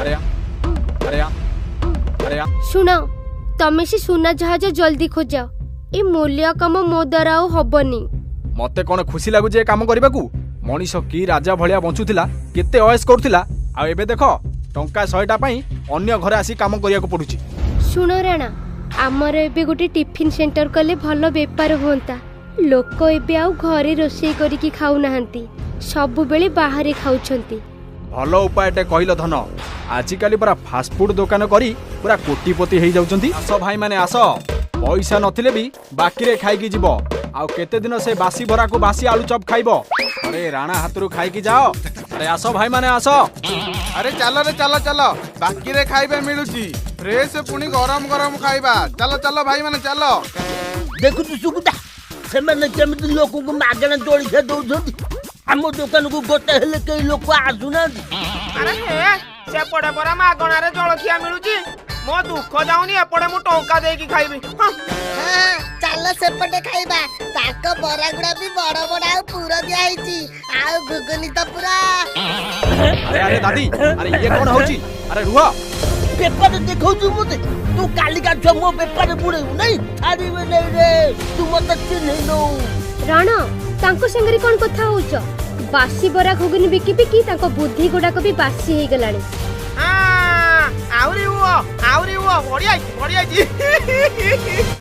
अरे अरे अरे सुन तमे से सुना जहाज जल्दी खोजाओ ए मूल्य कम मो द्वारा हबनी। मते कौन खुशी लगुचे काम करने को मनीष की राजा भलिया बंचुला केते अयस करुला आ एबे देख टंका 100टा पई अन्य घरे आसी काम करिया को पड़ुची। सुन राणा आमर एबे गोटे टिफिन सेंटर कले भल बेपार होता लोक एबे आउ घरे रोषेई करिकी खाउ नाहंती सब बेले बाहरे खाउछंती। भल उपायटे कहल धन आजिकली पूरा फास्टफुड दुकान करी पूरा कोटिपति हो जाउछंती। आस भाई माने आस पैसा नथिले भी बाकी रे खाइकी जीव आउ केते दिन से बासी भरा को बासी आलू चप खाइबो। अरे राणा हाथरू खाइकी जाओ। अरे आस भाई माने आस। अरे चलो रे चलो चलो बाकी रे खाइबे मिलुची फ्रेश पुनी गरम गरम खाइबा। चलो चलो भाई माने चलो। देखु तू सुकुटा से माने केमिति लोक को मागणा तोड़ी के दउछंती हम दुकान को गोटे हेले के लोक आसुना। अरे हे से पड़े परा मागणा रे जळखिया मिलुची मो दुख जाउनी एपड़े मु टंका देकी खाइबी। हां चलो सेपटे खाइबा ताको बरा गुडा भी बड़ बड़ आ पूरा दिया हिची आ गुगनी तो पूरा। अरे अरे दादी अरे ये कौन होची। अरे रुआ पेपर देखौ तू मते तू काली का छ मो पेपर पुड़े नहीं थारी में नहीं रे तू मत चिन्ह नो। राणा तांको संगरी कोन कथा होउछ बासी बरा घुगनी बिकी बिकी तांको बुद्धि गुडा को भी बासी हे गलाणी। हां आउरी वो बढ़िया बढ़िया जी।